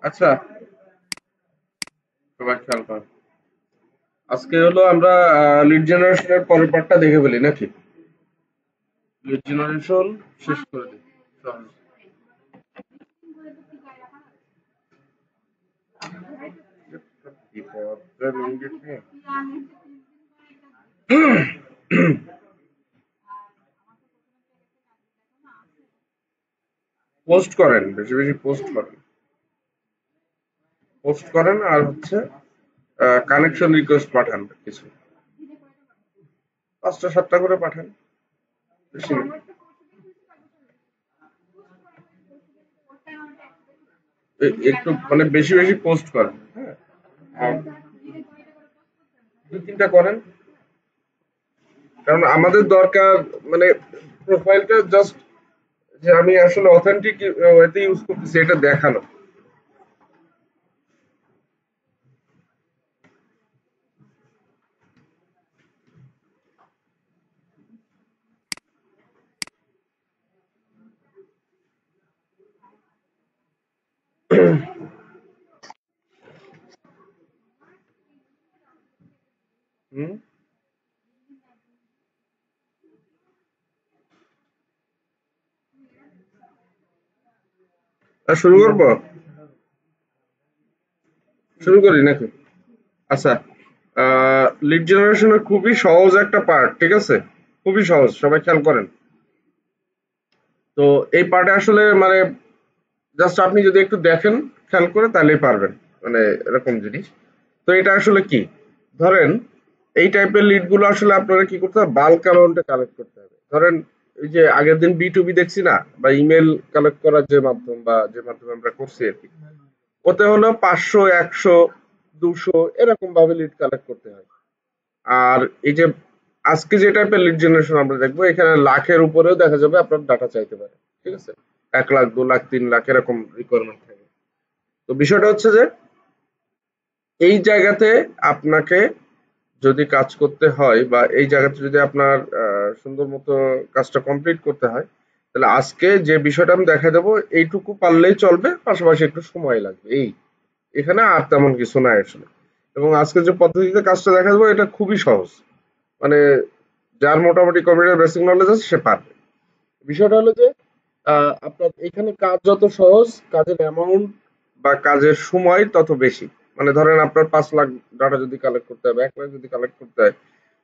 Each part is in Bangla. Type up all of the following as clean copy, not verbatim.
আচ্ছা, সবাই খেয়াল কর। আজকে হলো আমরা লিড জেনারেশনের পরের পার্টটা দেখে ফেলি নাকি? লিড জেনারেশন শেষ করে দিই। সহজ। বিপদের ইঙ্গিত নিয়ে। পোস্ট করেন, বেশি বেশি পোস্ট করেন। পোস্ট করেন আর হচ্ছে কানেকশন রিকোয়েস্ট পাঠান কিছু। ৫টা ৭টা করে পাঠান। বেশি না। একটু মানে বেশি বেশি পোস্ট করেন। হ্যাঁ। আর ২-৩টা করেন। কারণ আমাদের দরকার মানে প্রোফাইলটা জাস্ট যে আমি আসলে অথেন্টিক ওয়েতে ইউজ করতেছি এটা দেখানো। হুম। আর শুরু করবো? শুরু করি নাকি? আচ্ছা, লিড জেনারেশনের খুবই সহজ একটা পার্ট, ঠিক আছে? খুবই সহজ, সবাই খেয়াল করেন। তো এই পার্টে আসলে মানে জাস্ট আপনি যদি একটু দেখেন খেয়াল করে তাহলেই পারবেন, মানে এরকম জিনিস। তো এটা আসলে কি, ধরেন এই টাইপের লিড গুলো আসলে আপনারা কি করতে হবে, বাল্ক অ্যামাউন্টে কালেক্ট করতে হবে। ধরেন এই যে আগের দিন বি2বি দেখছি না, বা ইমেল কালেক্ট করার যে মাধ্যম বা যে মাধ্যমে আমরা করছি আর কি, ওতে হলো ৫০০, ১০০, ২০০ এরকম ভাবে লিড কালেক্ট করতে হয়। আর এই যে আজকে যে টাইপের লিড জেনারেশন আমরা দেখবো, এখানে লাখের উপরেও দেখা যাবে আপনার ডাটা চাইতে পারে, ঠিক আছে? ১ লাখ, ২ লাখ, ৩ লাখ এরকম রিকোয়ারমেন্ট থাকে। তো বিষয়টা হচ্ছে যে এই জায়গাতে আপনাকে যদি কাজ করতে হয় বা এই জায়গাতে যদি আপনার সুন্দর মতো কাজটা কমপ্লিট করতে হয়, তাহলে আজকে যে বিষয়টা আমি দেখা দেবো এইটুকু পারলেই চলবে, পাশাপাশি একটু সময় লাগবে এই, এখানে আর তেমন কিছু নাই আসলে। এবং আজকে যে পদ্ধতিতে কাজটা দেখা দেবো এটা খুবই সহজ, মানে যার মোটামুটি কম্পিউটার বেসিক নলেজ আছে সে পারবে। বিষয়টা হলো যে আপনার এখানে কাজ যত সহজ, কাজের অ্যামাউন্ট বা কাজের সময় তত বেশি। মানে ধরেন আপনার ৫ লাখ ডাটা যদি কালেক্ট করতে হবে, ১ লাখ যদি কালেক্ট করতে হয়,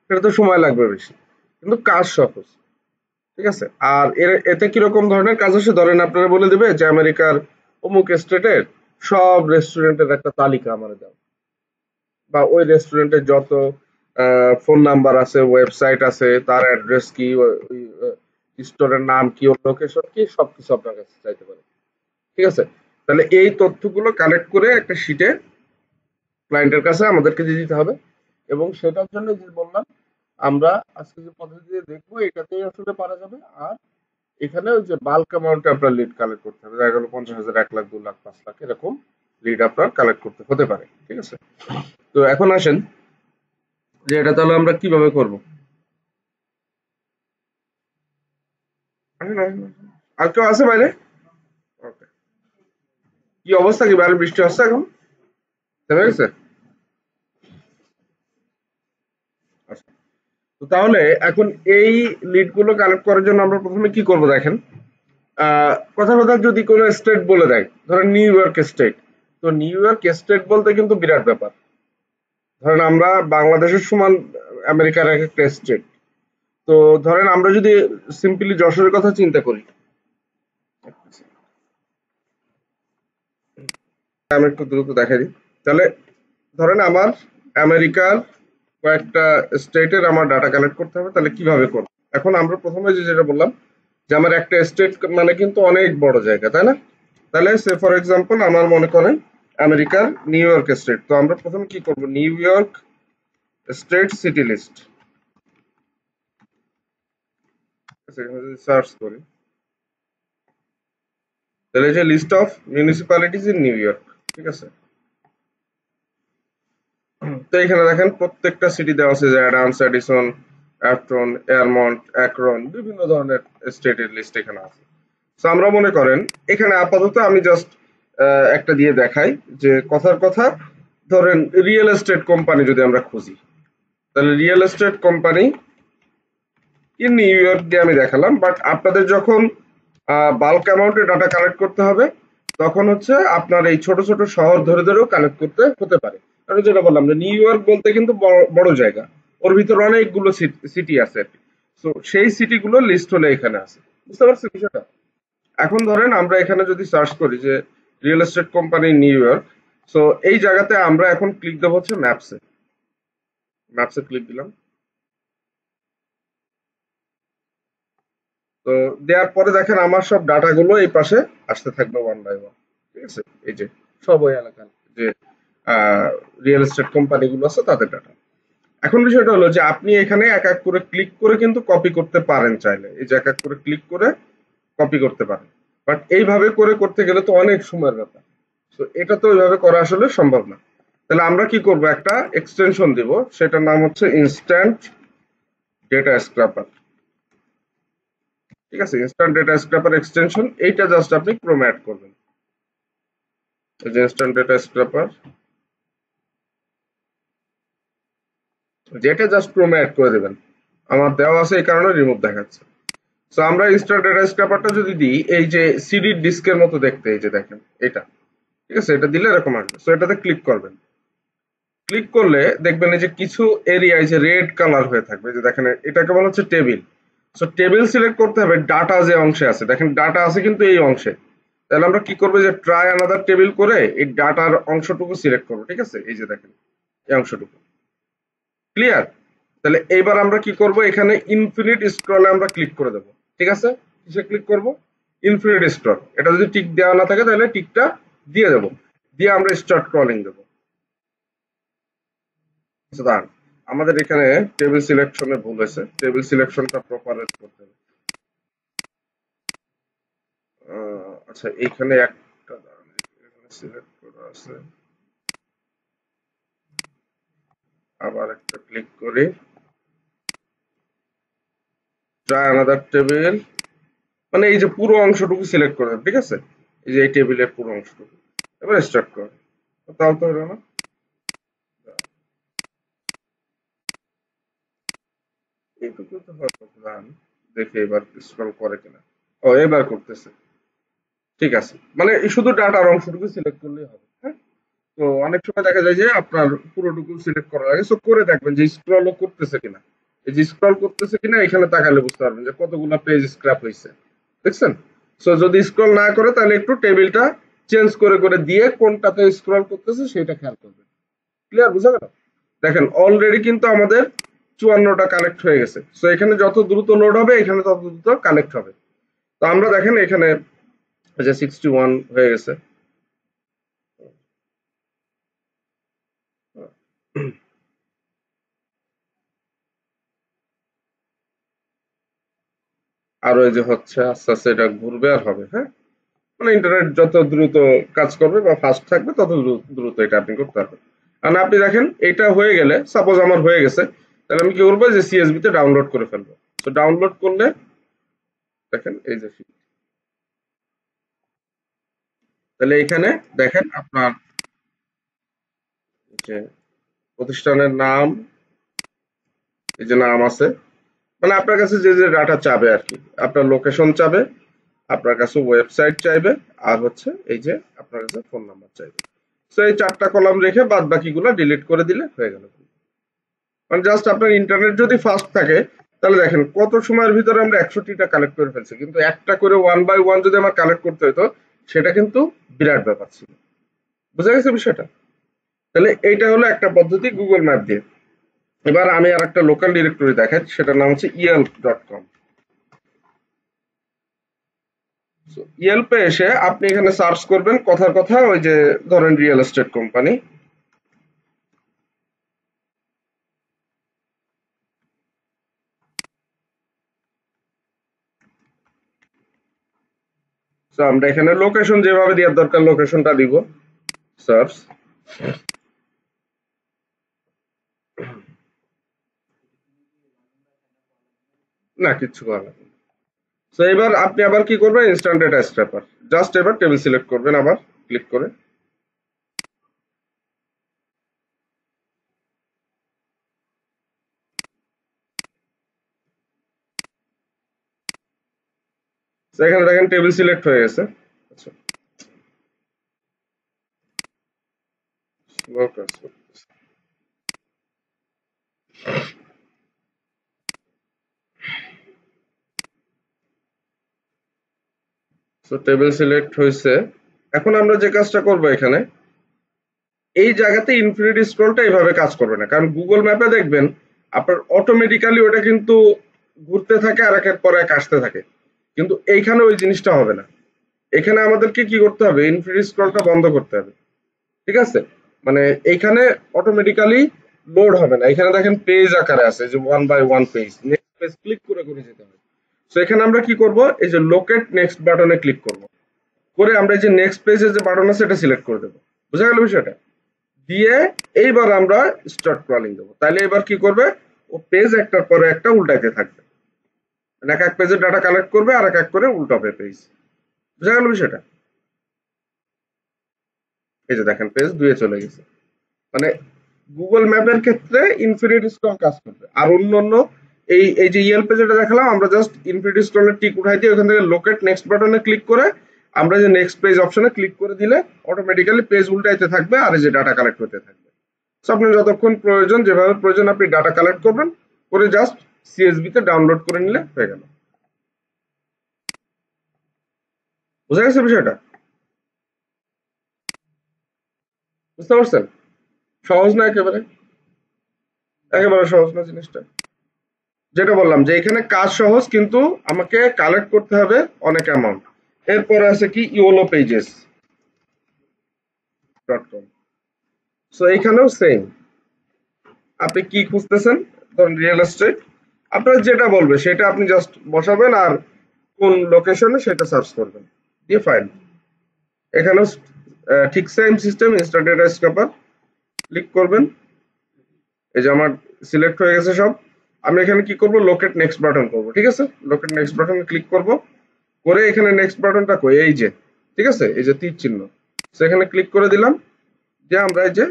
সেটা তো সময় লাগবে বেশি, কিন্তু কাজ সহজ, ঠিক আছে? আর এতে কিরকম ধরনের কাজ আসে, ধরেন আপনারা বলে দেবে যে আমেরিকার অমুক স্টেটের সব রেস্টুরেন্টের একটা তালিকা আমার দাও, বা ওই রেস্টুরেন্টের যত ফোন নাম্বার আছে, ওয়েবসাইট আছে, তার অ্যাড্রেস কি, ওই স্টোরের নাম কি, ওর লোকেশন কি, সবকিছু আপনার কাছে চাইতে পারে, ঠিক আছে? তাহলে এই তথ্যগুলো কালেক্ট করে একটা শিটে ক্লায়েন্টের কাছে আমাদেরকে দিয়ে দিতে হবে। এবং সেটার জন্য যে বললাম, আমরা আজকে যে পদ্ধতিতে দেখবো এটাতেই আসলে পারা যাবে। আর এখানে ওই যে বাল্ক অ্যামাউন্টে আপনার লিড কালেক্ট করতে হবে, দেখা গেল ৫০,০০০, ১ লাখ, ২ লাখ, ৫ লাখ এরকম লিড আপনার কালেক্ট করতে হতে পারে, ঠিক আছে? তো এখন আসেন যে এটা তাহলে আমরা কিভাবে করব। আসেন, আসেন, আসেন। আর কেউ আছে বাইরে? ওকে। কি অবস্থা, কি বাইরে বৃষ্টি হচ্ছে এখন? থেমে গেছে? আচ্ছা। তো তাহলে এখন এই লিড গুলো কালেক্ট করার জন্য আমরা প্রথমে কি করব দেখেন। কথা কথা যদি কোনো স্টেট বলে দেয়, ধরেন নিউ ইয়র্ক স্টেট, তো নিউ ইয়র্ক স্টেট বলতে কিন্তু বিরাট ব্যাপার। ধরেন আমরা বাংলাদেশের সমান আমেরিকার এক একটা স্টেট। তো ধরেন আমরা যদি সিম্পলি যশোরের কথা চিন্তা করি, আমি একটু দ্রুত দেখাই দিই। তাহলে ধরেন আমার আমেরিকার কয়েকটা স্টেটের আমার ডাটা কালেক্ট করতে হবে, তাহলে কিভাবে করব? এখন আমরা প্রথমে যেটা বললাম যে আমার একটা স্টেট মানে কিন্তু অনেক বড় জায়গা, তাই না? তাহলে সে ফর এক্সাম্পল আমার মনে করেন আমেরিকার নিউ ইয়র্ক স্টেট, তো আমরা প্রথমে কি করব, New York state city list search করি, তাহলে যে list of municipalities in New York, ঠিক আছে? তো এখানে দেখেন প্রত্যেকটা সিটি দেওয়া আছে, যে অ্যাডামস, এডিসন, অ্যাফটন, এয়ারমন্ট, অ্যাক্রন, বিভিন্ন ধরনের স্টেটের লিস্ট এখানে আছে। তো আমরা মনে করেন এখানে আপাতত আমি জাস্ট একটা দিয়ে দেখাই যে কথার কথা, ধরেন রিয়েল এস্টেট কোম্পানি যদি আমরা খুঁজি, তাহলে real estate company in New York দিয়ে আমি দেখালাম, বাট আপনাদের যখন বাল্ক অ্যামাউন্টে ডাটা কালেক্ট করতে হবে, তখন হচ্ছে আপনার এই ছোট ছোট শহর ধরে ধরেও কালেক্ট করতে হতে পারে। আমি যেটা বললাম যে নিউ ইয়র্ক বলতে কিন্তু বড় বড় জায়গা, ওর ভিতরে অনেকগুলো সিটি আছে, তো সেই সিটিগুলো লিস্ট হলে এখানে আছে। বুঝতে পারছেন বিষয়টা? এখন ধরেন আমরা এখানে যদি সার্চ করি যে real estate company new York, so এই জায়গাতে আমরা এখন ক্লিক দেবো হচ্ছে ম্যাপসে। ম্যাপসে ক্লিক দিলাম। তো দেওয়ার পরে দেখেন আমার সব ডাটা গুলো এই পাশে আসতে থাকবে ওয়ান বাই ওয়ান। ঠিক আছে, এই যে সব ওই এলাকার যে রিয়েল এস্টেট কোম্পানি গুলো আছে তাদের ডাটা। এখন বিষয়টা হলো যে আপনি এখানে এক এক করে ক্লিক করে কিন্তু কপি করতে পারেন, চাইলে এই যে এক এক করে ক্লিক করে কপি করতে পারেন। বাট এইভাবে করে করতে গেলে তো অনেক সময়ের ব্যাপার, তো এটা তো ওইভাবে করা আসলে সম্ভব না। তাহলে আমরা কি করব, একটা এক্সটেনশন দিব, সেটার নাম হচ্ছে ইনস্ট্যান্ট ডেটা স্ক্র্যাপার। ঠিক আছে, ইনস্ট্যান্ট ডেটা স্ক্র্যাপার এক্সটেনশন, এইটা জাস্ট আপনি ক্রোমে অ্যাড করবেন। এই যে ইনস্ট্যান্ট ডেটা স্ক্র্যাপার, যেটা জাস্ট ক্রোমে অ্যাড করে দেবেন। আমার দেওয়া আছে এই কারণে রিমুভ দেখাচ্ছে। সো আমরা ইনস্ট্যান্ট ডেটা স্ক্র্যাপারটা যদি দিই, এই যে সিডি ডিস্কের মতো দেখতে, এই যে দেখেন এটা, ঠিক আছে, এটা দিলে এরকম আসবে। সো এটাতে ক্লিক করবেন। ক্লিক করলে দেখবেন এই যে কিছু এরিয়া এই যে রেড কালার হয়ে থাকবে, যে দেখেন এটাকে বলা হচ্ছে টেবিল। সো টেবিল সিলেক্ট করতে হবে ডাটা যে অংশে আছে, দেখেন ডাটা আছে কিন্তু এই অংশে। তাহলে আমরা কি করবো, যে ট্রাই আনাদার টেবিল করে এই ডাটার অংশটুকু সিলেক্ট করবো। ঠিক আছে, এই যে দেখেন এই অংশটুকু ক্লিয়ার। তাহলে এইবার আমরা কি করব, এখানে ইনফিনিট স্ক্রলে আমরা ক্লিক করে দেবো। ঠিক আছে, কিসে ক্লিক করব, ইনফিনিট স্ক্রল। এটা যদি টিক দেওয়া না থাকে তাহলে টিকটা দিয়ে দেবো, দিয়ে আমরা স্টার্ট ক্রলিং দেবো। আচ্ছা দাঁড়ান, আমাদের এখানে টেবিল সিলেকশনে ভুল হয়েছে, টেবিল সিলেকশনটা প্রপার করতে হবে। আচ্ছা এইখানে একটা সিলেক্ট করা আছে, আবার একটা ক্লিক করি, ট্রাই আনাদার টেবিল, মানে এই যে পুরো অংশটুকু সিলেক্ট করে দেব। ঠিক আছে, এই যে এই টেবিলের পুরো অংশটুকু, এবার স্টার্ট কর। তাও তো হলো না, এইটুকু তো হয়তো রান, দেখে এবার স্ক্রল করে কিনা। ও এবার করতেছে, ঠিক আছে, মানে এই শুধু ডাটার অংশটুকু সিলেক্ট করলেই হবে। হ্যাঁ, তো অনেক সময় দেখা যায় যে আপনার পুরোটুকু সিলেক্ট করা লাগে, সো করে দেখবেন যে স্ক্রলও করতেছে কিনা। এই যে স্ক্রল করতেছে কিনা এখানে তাকালে বুঝতে পারবেন যে কতগুলো পেজ স্ক্র্যাপ হয়েছে, দেখছেন? সো যদি স্ক্রল না করে তাহলে একটু টেবিলটা চেঞ্জ করে করে দিয়ে কোনটাতে স্ক্রল করতেছে সেটা খেয়াল করবেন। ক্লিয়ার, বুঝা গেল? দেখেন অলরেডি কিন্তু আমাদের 54টা কানেক্ট হয়ে গেছে। সো এখানে যত দ্রুত লোড হবে এখানে তত দ্রুত কানেক্ট হবে। তো আমরা দেখেন এখানে যে 61 হয়ে গেছে। আরো এই যে হচ্ছে আস্তে আস্তে এটা ঘুরবে আর হবে। হ্যাঁ, মানে ইন্টারনেট যত দ্রুত কাজ করবে বা ফাস্ট থাকবে তত দ্রুত এটা আপনি করতে পারবেন। আর আপনি দেখেন এটা হয়ে গেলে, সাপোজ আমার হয়ে গেছে, তাহলে আমি কি করবো, যে সিএসবি তে ডাউনলোড করে ফেলবো। তো ডাউনলোড করলে দেখেন এই যে তাহলে এখানে দেখেন আপনার যে প্রতিষ্ঠানের নাম, এই যে নাম আছে, মানে আপনার কাছে যে যে ডাটা চাবে আর কি, আপনার লোকেশন চাবে, আপনার কাছে ওয়েবসাইট চাইবে, আর হচ্ছে এই যে আপনার কাছে ফোন নাম্বার চাইবে। তো এই 4টা কলাম রেখে বাদ বাকিগুলো ডিলিট করে দিলে হয়ে গেল। মানে জাস্ট আপনার ইন্টারনেট যদি ফাস্ট থাকে, তাহলে দেখেন কত সময়ের ভিতরে আমরা 61টা কালেক্ট করে ফেলছি, কিন্তু একটা করে ওয়ান বাই ওয়ান যদি আমার কালেক্ট করতে হতো সেটা কিন্তু বিরাট ব্যাপার ছিল। বুঝা গেছে বিষয়টা? তাহলে এইটা হলো একটা পদ্ধতি গুগল ম্যাপ দিয়ে। এবার আমি আর একটা লোকাল ডিরেক্টরি দেখাই, সেটার নাম হচ্ছে yelp.com। ইয়েলপে এসে আপনি এখানে সার্চ করবেন কথার কথা ওই যে ধরেন রিয়েল এস্টেট কোম্পানি। তো আমরা এখানে লোকেশন যেভাবে দেওয়ার দরকার লোকেশনটা দিব, সার্চ, না কিচ্ছু করা লাগবে না। তো এবার আপনি আবার কি করবেন, ইনস্ট্যান্ট ডেটা স্ক্র্যাপার, জাস্ট এবার টেবিল সিলেক্ট করবেন আবার। ক্লিক করে। এখানে দেখেন টেবিল সিলেক্ট হয়ে গেছে। আচ্ছা, স্লো কাজ করতেছে। সো টেবিল সিলেক্ট হয়েছে। এখন আমরা যে কাজটা করব এখানে, এই জায়গাতে ইনফিনিটি স্ক্রলটা এইভাবে কাজ করবে না, কারণ গুগল ম্যাপে দেখবেন আপনার অটোমেটিক্যালি ওটা কিন্তু ঘুরতে থাকে আর একের পর এক আসতে থাকে, কিন্তু এইখানে ওই জিনিসটা হবে না। এখানে আমাদেরকে কি করতে হবে, ইনফিনিটি স্ক্রলটা বন্ধ করতে হবে। ঠিক আছে, মানে এইখানে অটোমেটিক্যালি লোড হবে না। এখানে দেখেন পেজ আকারে আছে, যে one by one page, next page click করে করে যেতে হবে। তো এখানে আমরা কি করব, এই যে লোকেট নেক্সট বাটনে ক্লিক করব, করে আমরা এই যে নেক্সট পেজের যে বাটন আছে এটা সিলেক্ট করে দেবো। বুঝা গেল বিষয়টা? দিয়ে এইবার আমরা স্টার্ট ক্রলিং দেবো। তাহলে এবার কি করবে, ও পেজ একটার পরে একটা উল্টাইতে থাকবে, মানে এক এক পেজের ডাটা কালেক্ট করবে আর এক এক করে উল্টাবে পেজ। বুঝা গেল বিষয়টা? এই যে দেখেন পেজ 2 এ চলে গেছে। মানে গুগল ম্যাপের ক্ষেত্রে ইনফিনিটি স্ক্রল কাজ করবে। আর অন্যান্য এই এই যে ইয়েলপে যেটা দেখালাম, আমরা জাস্ট ইনফিনিটি স্ক্রলের টিক উঠাই দিয়ে ওখান থেকে লোকেট নেক্সট বাটনে ক্লিক করে আমরা যে নেক্সট পেজ অপশনে ক্লিক করে দিলে অটোমেটিক্যালি পেজ উল্টাইতে থাকবে আর এই যে ডাটা কালেক্ট হতে থাকবে। সো আপনি যতক্ষণ প্রয়োজন, যেভাবে প্রয়োজন আপনি ডাটা কালেক্ট করবেন, করে জাস্ট সিএসভি তে ডাউনলোড করে নিলে হয়ে গেল। বুঝা গেছে বিষয়টা? বুঝতে পারছেন? সহজ না একেবারে? একেবারে সহজ না জিনিসটা। যেটা বললাম যে এখানে কাজ সহজ, কিন্তু আমাকে কালেক্ট করতে হবে অনেক অ্যামাউন্ট। এরপরে আছে কি, yellow pages dot com. So এখানেও সেম, আপনি কি খুঁজতেছেন, ধরুন রিয়েল এস্টেট, আপনার যেটা বলবে সেটা আপনি জাস্ট বসাবেন আর কোন লোকেশনে সেটা সার্চ করবেন, দিয়ে ফাইল। এখানেও ঠিক same system, Insta data scraper click করবেন। এই যে আমার সিলেক্ট হয়ে গেছে সব। আমি এখানে কি করব, লোকেট নেক্সট বাটন করব। ঠিক আছে, লোকেট নেক্সট বাটনে ক্লিক করব, করে এখানে নেক্সট বাটনটা কই, এই যে, ঠিক আছে, এই যে তীর চিহ্ন, সেখানে ক্লিক করে দিলাম। যে আমরা এই যে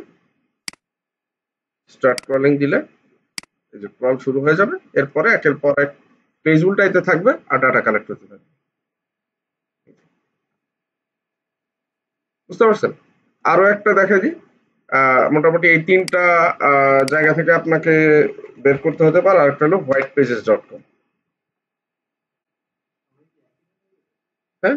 স্টার্ট ক্রলিং দিলে এই যে ক্রল শুরু হয়ে যাবে। এরপরে একের পর এক পেজ উল্টাইতে থাকবে আর ডাটা কালেক্ট হতে থাকবে। বুঝতে পারছেন? আরো একটা দেখা দিই, মোটামুটি এই তিনটা জায়গা থেকে আপনাকে বের করতে হতে পারে। আর একটা হলো হোয়াইট পেজেস ডট কম। হ্যাঁ,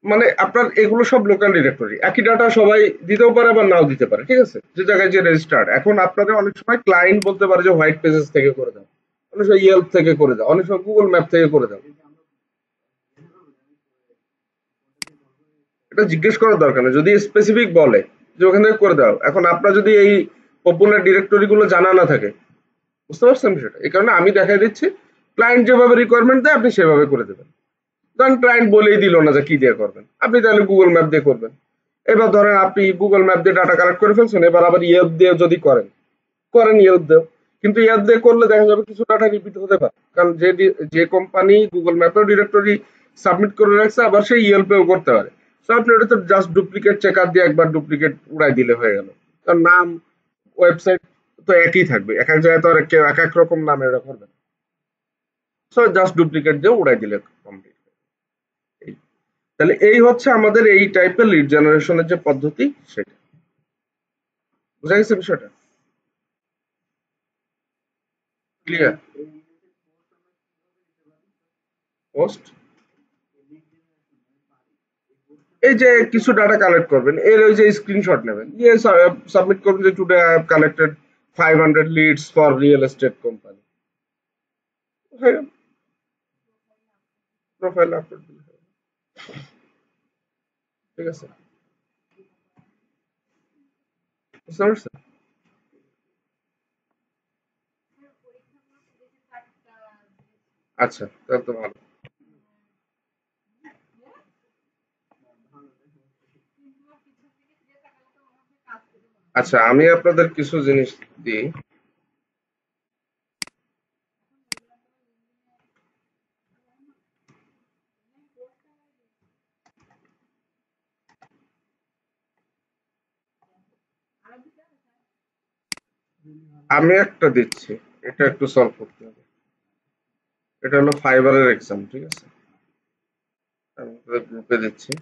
মানে আপনার এগুলো সব লোকাল ডিরেক্টরি, একই ডাটা সবাই দিতেও পারে আবার নাও দিতে পারে। ঠিক আছে, যে জায়গায় যে রেজিস্টার্ড। এখন আপনাদের অনেক সময় ক্লায়েন্ট বলতে পারে যে হোয়াইট পেজেস থেকে করে দাও, অনেক সময় ইয়েল্প থেকে করে দাও, অনেক সময় গুগল ম্যাপ থেকে করে দাও। এটা জিজ্ঞেস করার দরকার নেই, যদি স্পেসিফিক বলে যে ওখান থেকে করে দাও। এখন আপনার যদি এই পপুলার ডিরেক্টরি গুলো জানা না থাকে, বুঝতে পারছেন সেটা, এই কারণে আমি দেখাই দিচ্ছি, ক্লায়েন্ট যেভাবে রিকোয়ারমেন্ট দেয় আপনি সেভাবে করে দেবেন। ধরেন ক্লায়েন্ট বলেই দিল না যে কি দিয়ে করবেন, আপনি তাহলে গুগল ম্যাপ দিয়ে করবেন। এবার ধরেন আপনি গুগল ম্যাপ দিয়ে ডাটা কালেক্ট করে ফেলছেন, এবার আবার ইয়েল্প দিয়ে যদি করেন, করেন ইয়েল্প দিয়েও। কিন্তু ইয়েল্প দিয়ে করলে দেখা যাবে কিছু ডাটা রিপিট হতে পারে, কারণ যে কোম্পানি গুগল ম্যাপেও ডিরেক্টরি সাবমিট করে রাখছে আবার সেই ইয়েল্পেও করতে পারে। তো আপনি ওটা তো জাস্ট ডুপ্লিকেট চেকার দিয়ে একবার ডুপ্লিকেট উড়াই দিলে হয়ে গেল। তার নাম, ওয়েবসাইট তো একই থাকবে, এক এক জায়গায় তো আর কেউ এক এক রকম নামে এটা করবে না। সো জাস্ট ডুপ্লিকেট দিয়ে উড়াই দিলে কমপ্লিট। তাহলে এই হচ্ছে আমাদের এই টাইপের লিড জেনারেশনের যে পদ্ধতি, সেটা বুঝা গেছে বিষয়টা? ক্লিয়ার? পোস্ট, এই যে কিছু ডাটা কালেক্ট করবেন, এর ওই যে স্ক্রিনশট নেবেন, দিয়ে সাবমিট করবেন যে today I have collected 500 leads for real estate company. Profile upload দিলে হবে। ঠিক আছে, বুঝতে পারছেন? আচ্ছা, তাহলে তো ভালো। আচ্ছা, আমি আপনাদের কিছু জিনিস দিই। আমি একটা দিচ্ছি, এটা একটু সলভ করতে হবে। এটা হলো ফাইবারের এক্সাম, ঠিক আছে? আমি গ্রুপে দিচ্ছি।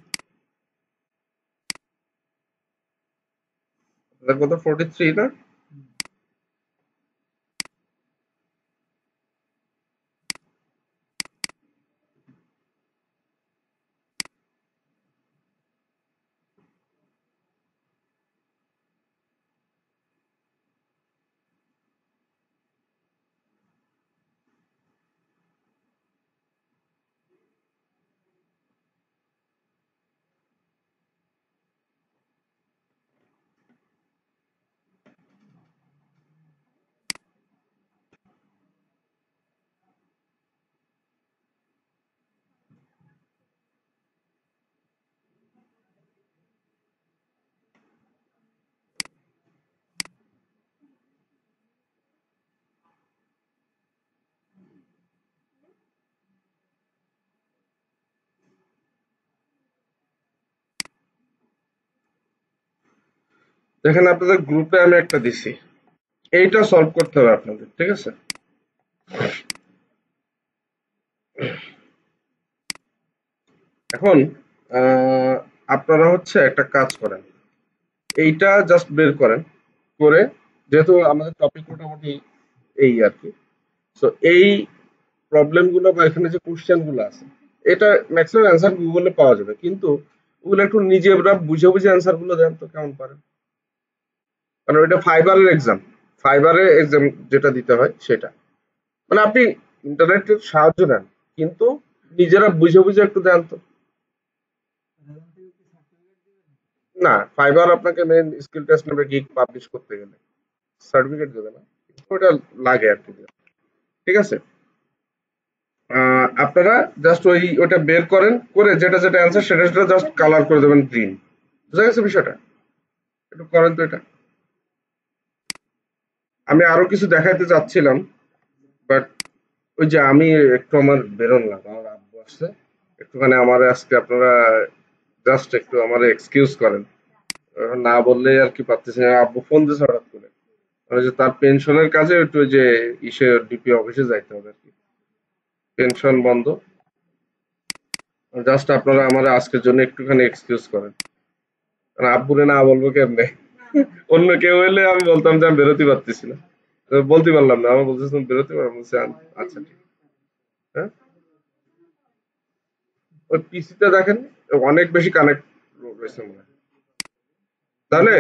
আপনাদের কত 43 না? দেখেন আপনাদের গ্রুপে আমি একটা দিছি, এইটা সলভ করতে হবে আপনাদের, ঠিক আছে? এখন আপনারা হচ্ছে একটা কাজ করেন, এইটা জাস্ট বের করেন, করে যেহেতু আমাদের টপিক মোটামুটি এই আর কি, তো এই প্রবলেম গুলো বা এখানে যে কোশ্চেন গুলো আছে, এটা ম্যাক্সিমাম অ্যান্সার গুগলে পাওয়া যাবে, কিন্তু ওগুলো একটু নিজেরা বুঝে বুঝে অ্যান্সার গুলো দেন তো কেমন পারেন। মানে ওইটা ফাইবারের এক্সাম, ফাইবারের এক্সাম যেটা দিতে হয় সেটা, মানে আপনি ইন্টারনেটের সাহায্য নেন, কিন্তু নিজেরা বুঝে বুঝে একটু দেন তো। না, ফাইবার আপনাকে মেইন স্কিল টেস্ট নেবে গিগ পাবলিশ করতে গেলে, সার্টিফিকেট দেবে না, ওটা লাগে আর কি। ঠিক আছে, আপনারা জাস্ট ওটা বের করেন, করে যেটা যেটা অ্যান্সার সেটা সেটা জাস্ট কালার করে দেবেন গ্রিন। বুঝা গেছে বিষয়টা? একটু করেন তো এটা। আমি আরো কিছু দেখাইতে চাচ্ছিলাম, বাট ওই যে আমি একটু আমার বেরোলাম, আমার আব্বু আসছে, একটুখানি আমার আজকে আপনারা জাস্ট একটু আমার এক্সকিউজ করেন। না বললে আর কি পারতেছি না, আব্বু ফোন দিয়েছে হঠাৎ করে, ওই যে তার পেনশনের কাজে একটু ওই যে ইসে ডিপি অফিসে যাইতে হবে আর কি, পেনশন বন্ধ। জাস্ট আপনারা আমার আজকের জন্য একটুখানি এক্সকিউজ করেন, কারণ আব্বুরে না বলবো কেমনে। অন্য কেউ হইলে আমি বলতাম যে আমি বেরোতে পারতেছি না, তো বলতে পারলাম না, আমার বলতেছি তুমি বেরোতে পারো, বলছে আচ্ছা ঠিক। হ্যাঁ, ওই পিসিতে দেখেন অনেক বেশি কানেক্ট রয়েছে মনে হয়, তাহলে